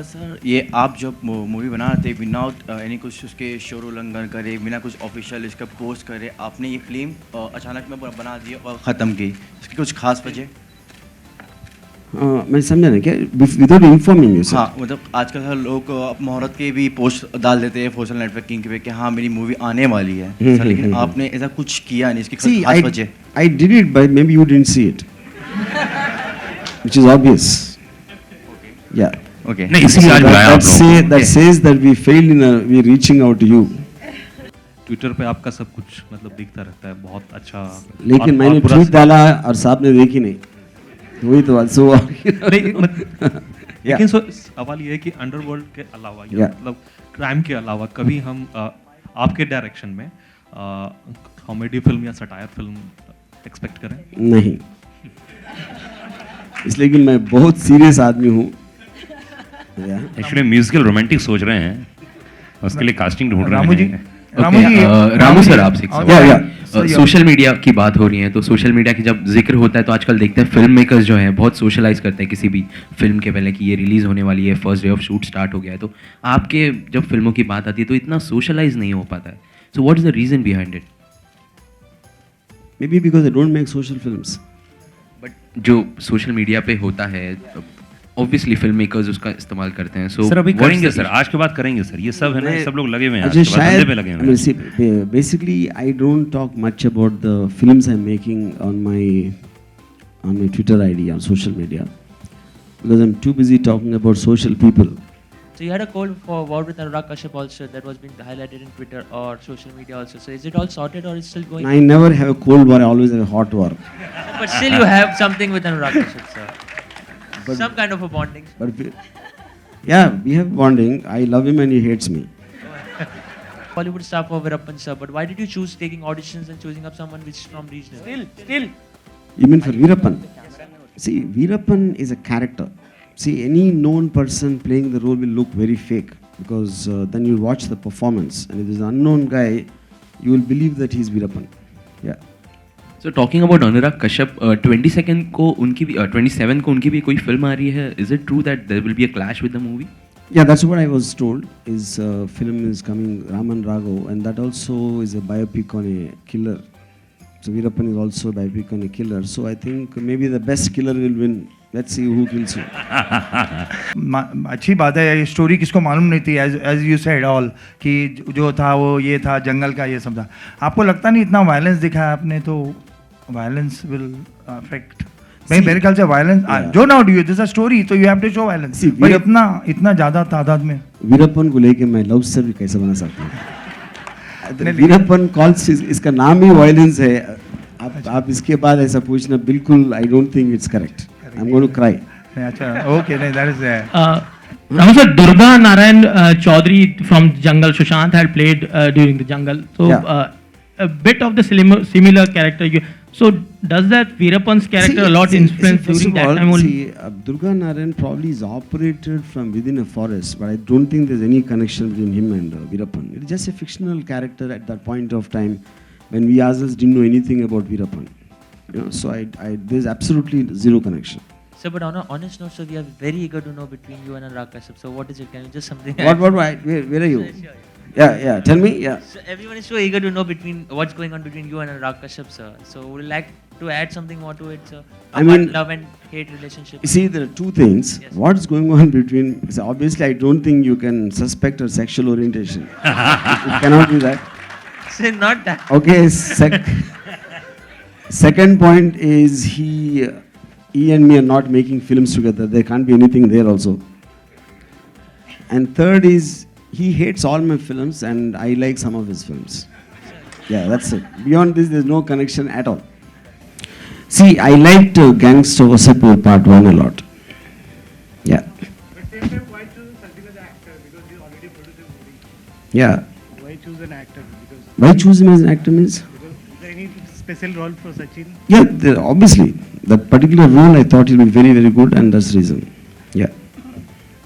Sir ये आप जब मूवी बना रहे थे विदाउट एनी कुछ उसके शोर उल्लंघन करे, बिना कुछ ऑफिशियल इसका पोस्ट करे, आपने ये फिल्म अचानक में बना दी और ख़त्म की, इसकी कुछ खास वजह? मैं समझा नहीं क्या, विदाउट इन्फॉर्मिंग यू? हाँ, मतलब आजकल हर लोग मुहूर्त के भी पोस्ट डाल देते हैं सोशल नेटवर्किंग पे कि हाँ मेरी मूवी आने वाली है सर, लेकिन आपने ऐसा कुछ किया नहीं, इसकी खास वजह? I did it, but maybe you didn't see it, which is obvious. Yeah. Okay. नहीं, इसीलिए आज बुलाया आप लोगों को। That says that we failed in we reaching out to you. Twitter पे आपका सब कुछ मतलब दिखता रहता है, बहुत अच्छा। लेकिन मैंने ट्वीट डाला और साहब ने देखी नहीं, वही तो बात। सो लेकिन सवाल ये है कि अंडरवर्ल्ड के अलावा या मतलब क्राइम के अलावा कभी हम आपके डायरेक्शन में कॉमेडी फिल्म या सटायर फिल्म एक्सपेक्ट करें? नहीं, इसलिए कि मैं बहुत सीरियस आदमी हूँ। एक्चुअली म्यूजिकल रोमांटिक सोच रहे हैं, उसके लिए कास्टिंग ढूंढ रहे हैं। रामू सर, आपसे सोशल मीडिया की बात हो रही है, तो सोशल मीडिया की जब जिक्र होता है तो आजकल देखते हैं फिल्म मेकर्स जो हैं बहुत सोशलाइज करते हैं किसी भी फिल्म के पहले कि ये रिलीज होने वाली है, first day of shoot start हो गया है। तो आपके जब फिल्मों की बात आती है तो इतना सोशलाइज नहीं हो पाता है, so what is the reason behind it? Maybe because I don't make social films. But जो सोशल मीडिया पे होता है ऑब्वियसली फिल्म मेकर्स उसका इस्तेमाल करते हैं। सो सर अभी करेंगे सर, आज के बाद करेंगे सर, ये सब है ना, सब लोग लगे हुए हैं, आज के बाद धंधे पे लगे हुए हैं। Basically I don't talk much about the films I am making on my Twitter ID on social media because I am too busy talking about social people. So you had a cold war with Anurag Kashyap also that was being highlighted in Twitter or social media also. So is it all sorted or is it still going? I never have a cold war, I always have a hot war. But still you have something with Anurag Kashyap, sir. But some kind of a bonding. But yeah, we have bonding. I love him and he hates me. Bollywood star for Veerappan sir, but why did you choose taking auditions and choosing up someone which is from regional? Still. You mean for Veerappan? See, Veerappan is a character. See, any known person playing the role will look very fake because then you watch the performance and if there's an unknown guy, you will believe that he's Veerappan. Yeah. So talking about Anurag Kashyap, 22nd को उनकी भी 27 को उनकी भी कोई film आ रही है. Is it true that there will be a clash with the movie? Yeah, that's what I was told. His film is coming, Raman Raghav, and that also is a biopic on a killer. So Veerappan is also a biopic on a killer. So I think maybe the best killer will win. Let's see who kills you. अच्छी बात है, ये story किसको मालूम नहीं थी, as you said all कि जो था वो ये था, जंगल का ये सब था. आपको लगता नहीं इतना वायलेंस दिखाया आपने तो वायलेंस विल अफेक्ट? नहीं, मेरे ख्याल से वायलेंस जो ना डू दिस अ स्टोरी तो you have to show violence. पर इतना ज़्यादा तादाद में वीरप्पन को लेके मैं लव स्टोरी कैसे बना सकता हूँ? वीरप्पन कॉल्स, इसका नाम ही वायलेंस है. आप इसके बाद ऐसा पूछना बिल्कुल, I don't think it's correct. I'm going to cry. अच्छा, okay, no, that is Ramu sir, Durga Narayan Chaudhary from Jungle, Sushant had played during the Jungle. So a bit of the similar character. So does that Veerappan's character a lot influence during that time only? See, Durga Narayan probably is operated from within a forest, but I don't think there's any connection between him and Veerappan. It's just a fictional character at that point of time when we ourselves didn't know anything about Veerappan. You know, so there's absolutely zero connection. Sir, but on a honest note, sir, we are very eager to know between you and Anurag Kashyap. So what is it? Can you just something? Where are you? Sure. Yeah. Tell me. Yeah. So everyone is so eager to know what's going on between you and Anurag Kashyap, sir. So would you like to add something more to it, sir? I mean, love and hate relationship. You see, there are two things. Yes. What's going on between? So obviously, I don't think you can suspect her sexual orientation. It cannot be that. Sir, not that. Okay. Second point is he and me are not making films together. There can't be anything there also. And third is he hates all my films and I like some of his films. Yeah, that's it. Beyond this, there's no connection at all. See, I liked Gangster Wasapur Part 1 a lot. Yeah. But same time, why choose Sandeep as an actor? Because he already produced a movie. Yeah. Why choose an actor? Why choose him as an actor means? Any special role for Sachiin? Yeah, obviously. That particular role I thought he'll be very, very good and that's the reason. Yeah.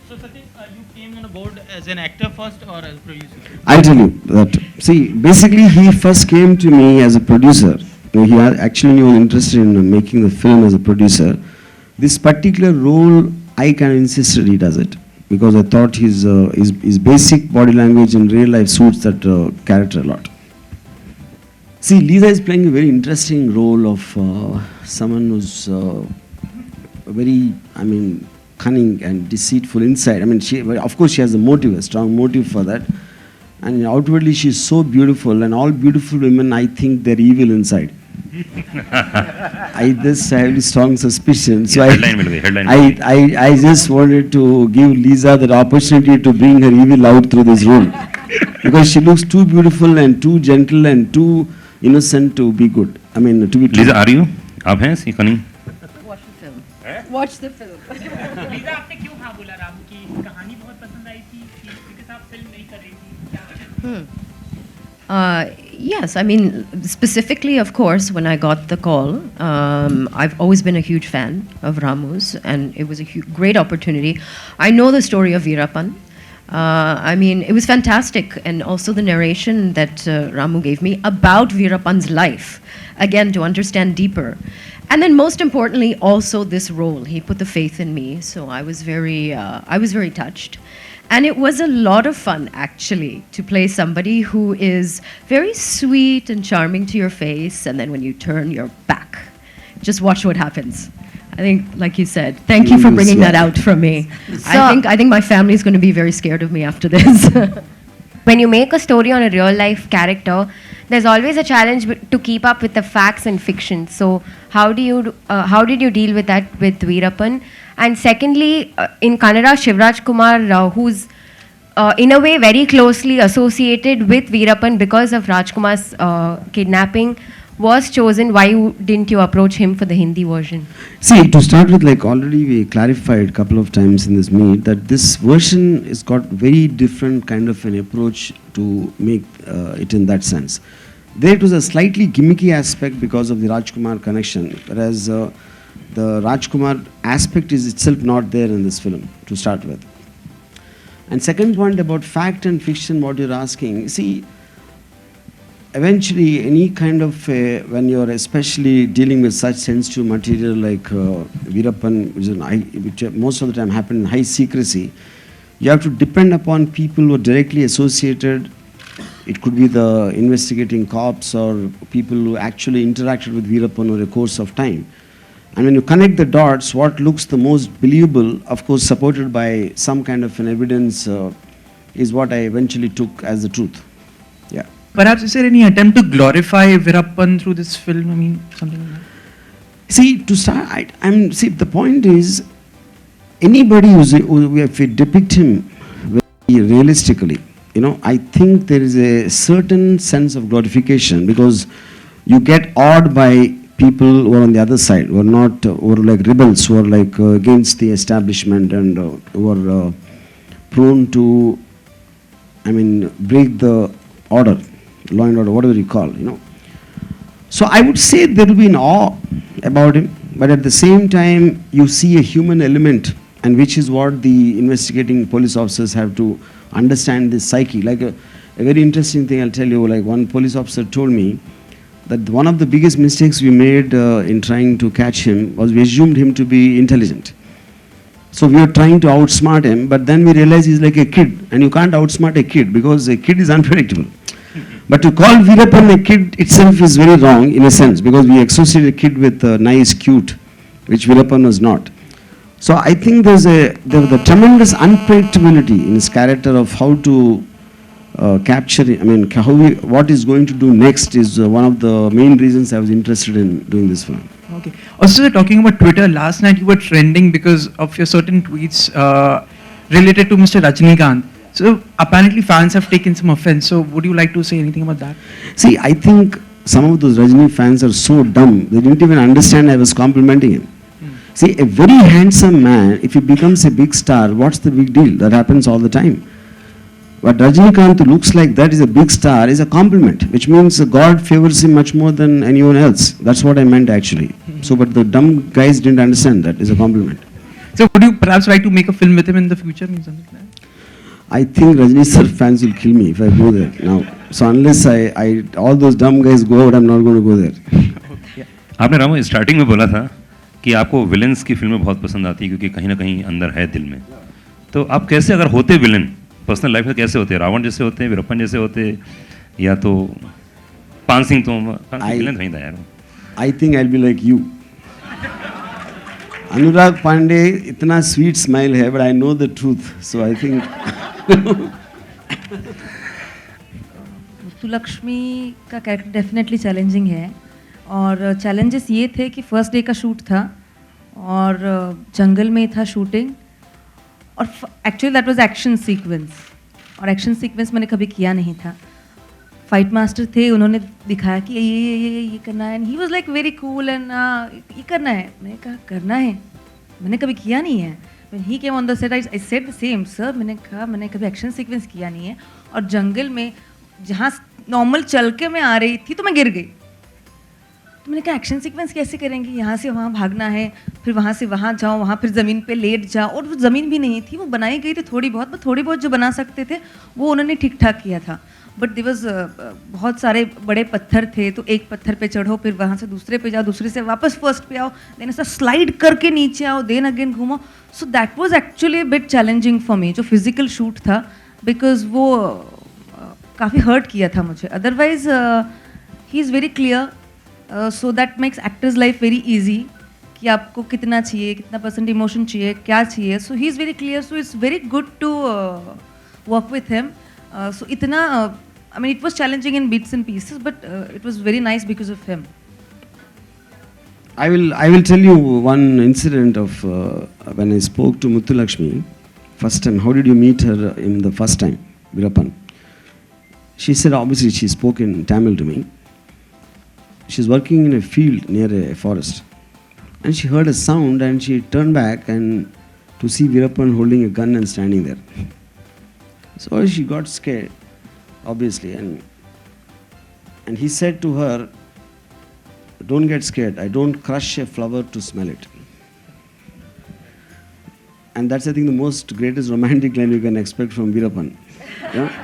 So Sachiin, you came on board as an actor first or as a producer? I'll tell you that. See, basically he first came to me as a producer. He actually was interested in making the film as a producer. This particular role, I kind of insisted he does it. because I thought his basic body language in real life suits that character a lot. See, Lisa is playing a very interesting role of someone who's very, cunning and deceitful inside. Of course, she has a motive, a strong motive for that. And outwardly, she's so beautiful, and all beautiful women, I think they're evil inside. I have very strong suspicion. So I just wanted to give Lisa that opportunity to bring her evil out through this role. Because she looks too beautiful and too gentle and too innocent to be good. To be true. Lisa, are you? आप हैं सी कनी? Watch the film. Lisa आपने क्यों हाँ बोला राम की कहानी बहुत पसंद आई थी क्योंकि आप फिल्म नहीं कर रही थी क्या वजह? Yes, specifically, of course, when I got the call, I've always been a huge fan of Ramu's, and it was a great opportunity. I know the story of Veerappan. It was fantastic, and also the narration that Ramu gave me about Veerappan's life, again, to understand deeper. And then most importantly, also this role. He put the faith in me, so I was very touched. And it was a lot of fun, actually, to play somebody who is very sweet and charming to your face, and then when you turn your back, just watch what happens. I think, like you said, thank you for bringing that out from me. I think my family is going to be very scared of me after this. When you make a story on a real life character, there's always a challenge to keep up with the facts and fiction. So how did you deal with that with Veerappan? And secondly, in Kannada, Shivraj Kumar, who's in a way very closely associated with Veerappan because of Rajkumar's kidnapping, was chosen. Why didn't you approach him for the Hindi version? See, to start with, already we clarified a couple of times in this meet that this version has got very different kind of an approach to make it in that sense. There it was a slightly gimmicky aspect because of the Rajkumar connection, whereas the Rajkumar aspect is itself not there in this film to start with. And second point about fact and fiction, what you're asking, see, eventually any kind of, when you're especially dealing with such sensitive material like Veerappan, which most of the time happen in high secrecy, you have to depend upon people who are directly associated. It could be the investigating cops or people who actually interacted with Veerappan over a course of time. And when you connect the dots, what looks the most believable, of course supported by some kind of an evidence, is what I eventually took as the truth. Yeah. Perhaps is there any attempt to glorify Veerappan through this film? Something like that? See, to start, the point is, anybody if we depict him very realistically, I think there is a certain sense of glorification because you get awed by people who are on the other side, who are like rebels, who are against the establishment and who are prone to, break the order, law and order, whatever you call, So I would say there will be an awe about him, but at the same time, you see a human element, and which is what the investigating police officers have to understand this psyche. A very interesting thing I'll tell you, one police officer told me that one of the biggest mistakes we made in trying to catch him was we assumed him to be intelligent. So we were trying to outsmart him, but then we realized he's like a kid, and you can't outsmart a kid because a kid is unpredictable. But to call Veerappan a kid itself is very wrong in a sense, because we associate a kid with nice, cute, which Veerappan was not. So I think there was a tremendous unpredictability in his character of how to capture it. What he's going to do next is one of the main reasons I was interested in doing this film. Okay. Also, talking about Twitter, last night you were trending because of your certain tweets related to Mr. Rajinikanth. So apparently fans have taken some offense. So would you like to say anything about that? See, I think some of those Rajini fans are so dumb, they didn't even understand I was complimenting him. See, a very handsome man, if he becomes a big star, what's the big deal? That happens all the time. But Rajinikanth, who looks like that is a big star, is a compliment, which means God favors him much more than anyone else. That's what I meant actually. So, but the dumb guys didn't understand that is a compliment. So would you perhaps like to make a film with him in the future? Something like that? I think Rajini sir fans will kill me if I go there now. So unless all those dumb guys go out, I'm not going to go there. आपने Ramu starting में बोला था कि आपको villains की फिल्में बहुत पसंद आती है क्योंकि कहीं ना कहीं अंदर है दिल में, तो आप कैसे अगर होते विलन पर्सनल लाइफ में कैसे होते, रावण जैसे होते हैं, वीरप्पन जैसे होते, या तो पान सिंह, तो विलन नहीं था यार. I think I'll be like you. Anurag Pandey, इतना sweet smile है, but I know the truth, so I think. Muthulakshmi का कैरेक्टर डेफिनेटली चैलेंजिंग है, और चैलेंजेस ये थे कि फर्स्ट डे का शूट था और जंगल में था शूटिंग, और actually that was action sequence, और एक्शन सीक्वेंस मैंने कभी किया नहीं था. फाइट मास्टर थे, उन्होंने दिखाया कि ये करना है, and he was like very cool, and ये करना है. मैंने कहा करना है, मैंने कभी किया नहीं है. When he came on the set I said the same, sir मैंने कहा मैंने कभी एक्शन सीक्वेंस किया नहीं है, और जंगल में जहाँ नॉर्मल चल के मैं आ रही थी तो मैं गिर गई. तो मैंने कहा एक्शन सीक्वेंस कैसे करेंगे, यहाँ से वहाँ भागना है, फिर वहाँ से वहाँ जाओ, वहाँ फिर ज़मीन पे लेट जाओ, और वो ज़मीन भी नहीं थी, वो बनाई गई थी थोड़ी बहुत जो बना सकते थे वो उन्होंने ठीक ठाक किया था. बट दिवस बहुत सारे बड़े पत्थर थे, तो एक पत्थर पे चढ़ो, फिर वहाँ से दूसरे पे जाओ, दूसरे से वापस फर्स्ट पे आओ, देन ऐसा स्लाइड करके नीचे आओ, देन अगेन घूमो. So that was actually a bit challenging for me, जो फिजिकल शूट था, बिकॉज वो काफ़ी हर्ट किया था मुझे. Otherwise he is very clear, so that makes actors life very easy कि आपको कितना चाहिए, कितना परसेंट इमोशन चाहिए, क्या चाहिए. So he is very clear, so it's very good to work with him. So itna, I mean, it was challenging in bits and pieces, but it was very nice because of him. I will tell you one incident of when I spoke to Muthulakshmi first time. How did you meet her in the first time, Veerappan? She said, obviously she spoke in Tamil to me. She's working in a field near a forest, and she heard a sound, and she turned back and to see Veerappan holding a gun and standing there. So she got scared, obviously, and he said to her, "Don't get scared. I don't crush a flower to smell it." And that's, I think, the most greatest romantic line you can expect from Veerappan. Yeah?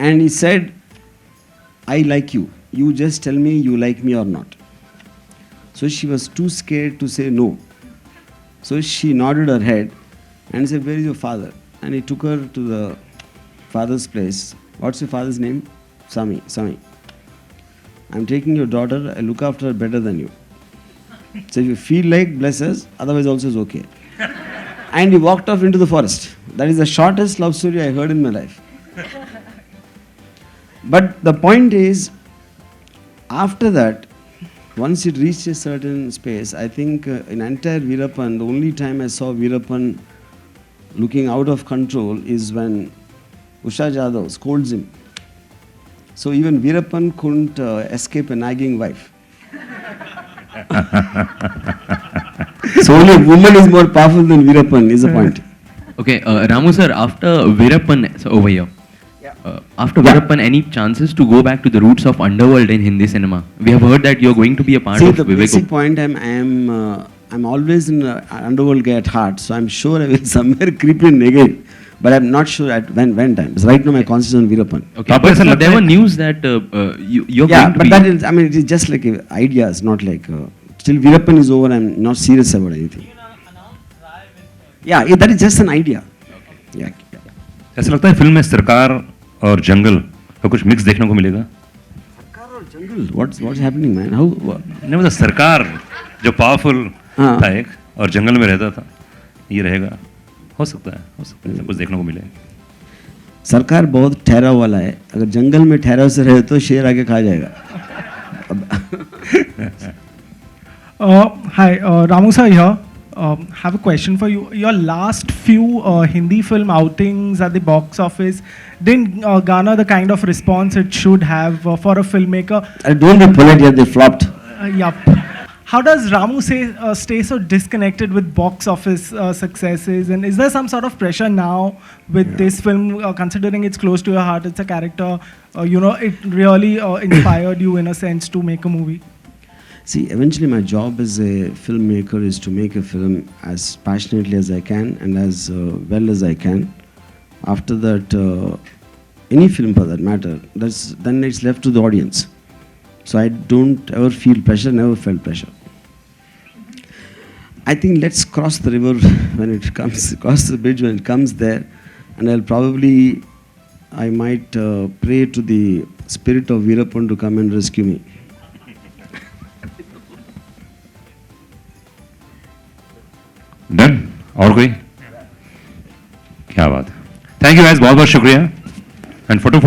And he said, "I like you. You just tell me you like me or not." So she was too scared to say no. So she nodded her head and said, "Where is your father?" And he took her to the father's place. What's your father's name? Sami. I'm taking your daughter. I look after her better than you. So if you feel like, bless us, otherwise also is okay. And he walked off into the forest. That is the shortest love story I heard in my life. But the point is, after that, once it reached a certain space, I think in entire Veerappan, the only time I saw Veerappan looking out of control is when Usha Jadhav scolds him. So even Veerappan couldn't escape a nagging wife. So only a woman is more powerful than Veerappan is the point. Okay, Ramu sir, after Veerappan, so over here. After Veerappan, any chances to go back to the roots of underworld in Hindi cinema? We have heard that you are going to be a part of the basic point, I'm always an underworld guy at heart, so I'm sure I will somewhere creep in again. But I'm not sure at when time. Because right now my concentration on Veerappan. Okay, but there were news that you're going to be... that is, I mean, it is just like ideas, not like... Till Veerappan is over, I'm not serious about anything. Yeah, that is just an idea. Okay. Yeah. ऐसा लगता है film में सरकार और जंगल का कुछ mix देखने को मिलेगा? सरकार और जंगल? What's happening, man? How? नहीं मतलब सरकार जो पावरफुल था एक और जंगल में रहता था, ये रहेगा? हो सकता है सब कुछ देखने को मिले. सरकार बहुत ठहराव वाला है, अगर जंगल में ठहराव से रहे तो शेर आगे खा जाएगा. Hi, Ramu sir here. Have a question for you. Your last few Hindi film outings at the box office didn't garner the kind of response it should have for a filmmaker. Don't be polite here, they flopped. Yup. How does Ramu stay so disconnected with box office successes? And is there some sort of pressure now with this film, considering it's close to your heart, it's a character, it really inspired you in a sense to make a movie? See, eventually my job as a filmmaker is to make a film as passionately as I can and as well as I can. After that, any film for that matter, then it's left to the audience. So I don't ever feel pressure, never felt pressure. I think let's cross the river when it comes, cross the bridge when it comes there, and I might pray to the spirit of Veerappan to come and rescue me. Done और कोई क्या बात है thank you guys बहुत बहुत शुक्रिया and photo